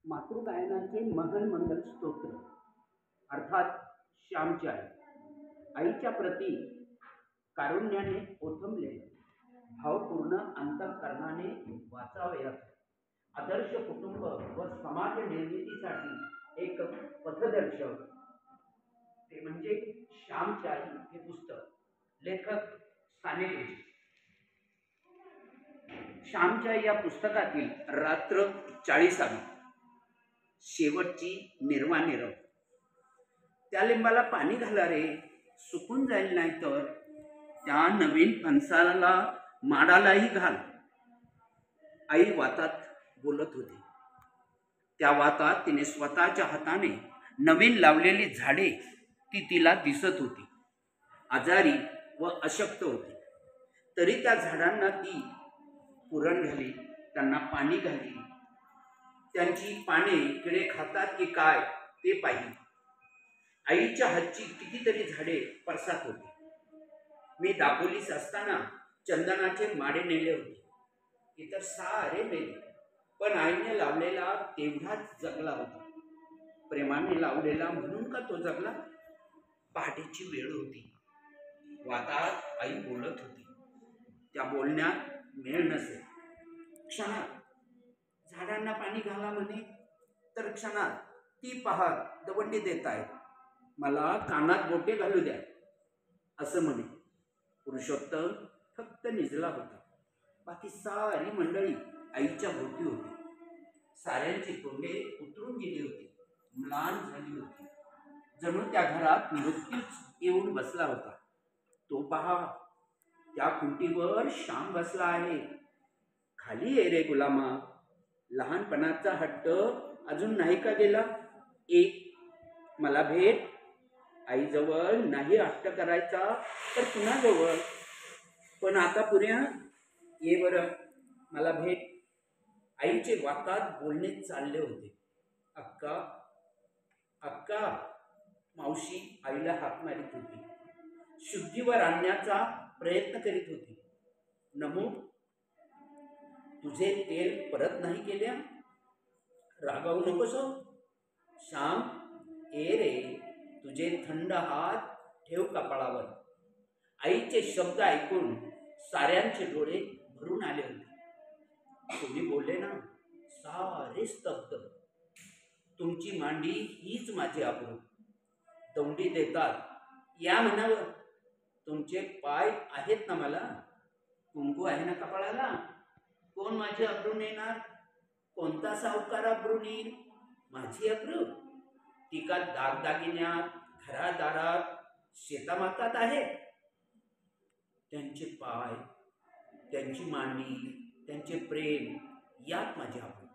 मातृगायनाचे महन मंगल स्तोत्र अर्थात श्यामची आई. आईच्या प्रती कारुण्याने ओथंबले भावपूर्ण अंतःकरणाने वाचावयास आदर्श कुटुंब व समाज निर्मितीसाठी एक पथदर्शक ते म्हणजे श्यामची आई हे पुस्तक. लेखक साने गुरुजी. श्यामची आई या पुस्तकातील रात्र 40वी शेवटची निर्वाणिरव. त्या लिंबाला पाणी घाला रे, सुकून जाईल नाही तर. त्या नवीन फणसाला माडालाही घाल. आई वातात बोलत होती. त्या वातात तिने स्वतःच्या हाताने नवीन लावलेली झाडे ती तिला दिसत होती. आजारी व अशक्त होती तरी त्या झाडांना ती पुरण घाली, त्यांना पाणी घाली. त्यांची पाने किडे खातात की काय ते पाहिली. आईच्या हातची कितीतरी झाडे परसात होती. मी दापोलीस असताना चंदनाचे माडे नेले होते. इतर सारे मेले, पण आईने लावलेला तेवढाच जगला होता. प्रेमाने लावलेला म्हणून का तो जगला? पहाटेची वेळ होती. वातात आई बोलत होती. त्या बोलण्यात मेळ नसे. क्षणात झाडांना पाणी घाला म्हणे, तर क्षणात ती पहार दवंडी देत आहे. मला कानात बोटे घालू द्या असं म्हणे. पुरुषोत्तम फक्त निजला होता. बाकी सारी मंडळी आईच्या भोवती होती. साऱ्यांची तोंडे उतरून गेली होती, म्लान झाली होती. जणू त्या घरात मृत्यूच येऊन बसला होता. तो पहा, त्या खुंटीवर श्याम बसला आहे. खाली ये रे गुलामा, लहानपणाचा हट्ट अजून नाही का गेला? मला भेट. आईजवळ नाही हट्ट करायचा तर कुणाजवळ? पण आता पुऱ्या ये बरं, मला भेट. आईचे वातात बोलणे चालले होते. अक्का अक्का. मावशी आईला हाक मारित होती. शुद्धीवर आणण्याचा प्रयत्न करीत होती. नमू, तुझे तेल परत नाही केल्या? रागावू नकोस. श्याम, ए रे, तुझे थंड हात ठेव कपाळावर. आईचे शब्द ऐकून साऱ्यांचे डोळे भरून आले होते. तुम्ही बोलले ना, सारे स्तब्ध. तुमची मांडी हीच माझी आबरू. दौंडी देतात या म्हणावं. तुमचे पाय आहेत ना मला? कुंकू आहे ना कपाळाला? कोण माझी अब्रू नेणार? कोणता सावकार अब्रू नेईल माझी अब्रू? ती का दागदागिन्यात, घरादारात, शेतामातात आहे? त्यांचे पाय, त्यांची मांडी, त्यांचे प्रेम यात माझी अब्रू.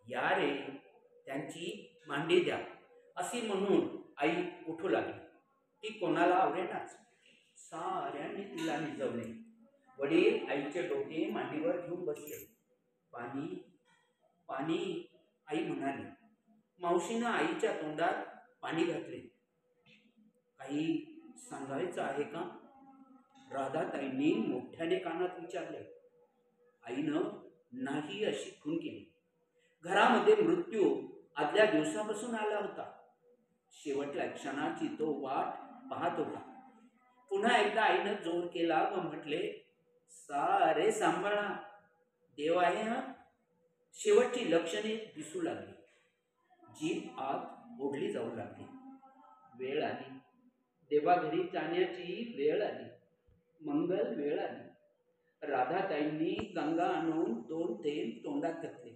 या रे, त्यांची मांडी द्या अशी म्हणून आई उठू लागली. ती कोणाला आवडेनाच. साऱ्यांनी तिला निजवले. वडील आईचे डोके मांडीवर घेऊन बसले. पाणी पाणी, आई म्हणाली. मावशीनं आईच्या तोंडात पाणी घातले. काही सांगायचं आहे का? राधाताईंनी मोठ्याने कानात विचारले. आईनं नाही अशी खून केली. घरामध्ये मृत्यू आदल्या दिवसापासून आला होता. शेवटच्या क्षणाची तो वाट पाहत होता. पुन्हा एकदा आईनं जोर केला व म्हटले, सारे सांभाळा, देव आहे हा. शेवटची लक्षणे दिसू लागली. जीभ आत ओढली जाऊ लागली. वेळ आली. देवाघरी जाण्याची वेळ आली. मंगल वेळ आली. राधाताईंनी गंगा आणून 2 थेंब तोंडात घातले.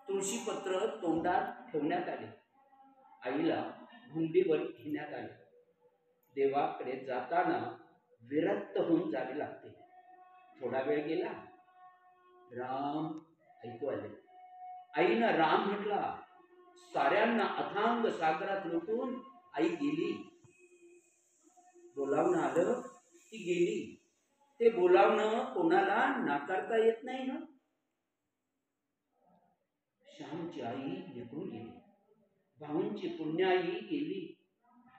तुळशीपत्र तोंडात ठेवण्यात आले. आईला हुंडीवर घेण्यात आले. देवाकडे जाताना विरक्त होऊन जावे लागते. थोडा वेळ गेला. राम ऐकू आले. आईनं राम म्हटला. साऱ्यांना अथांग सागरात लुटून आई गेली. बोलावणं आलं, ती गेली. ते बोलावणं कोणाला नाकारता येत नाही ना. श्यामची आई निघून गेली. भाऊंची पुण्याई गेली.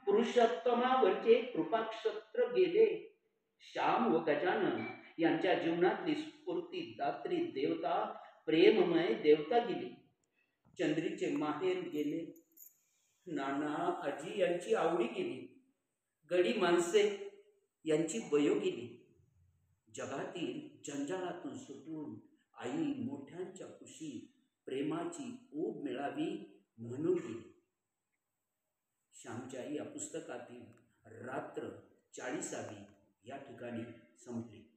पुरुषोत्तमावरचे कृपाक्षत्र गेले. श्याम व गजानन यांच्या जीवनातली स्फूर्ती दात्री देवता, प्रेममय देवता गेली. चंद्रीचे माहेर गेले, नाना आजी यांची आवडी गेली, गडी माणसे यांची बयो गेली. जगातील जंजालातून सुटून आई मोठ्यांच्या कुशीत प्रेमाची ऊब मिळावी म्हणून गेली. श्यामची आई या पुस्तकातील रात्र 40वी या ठिकाणी संपली.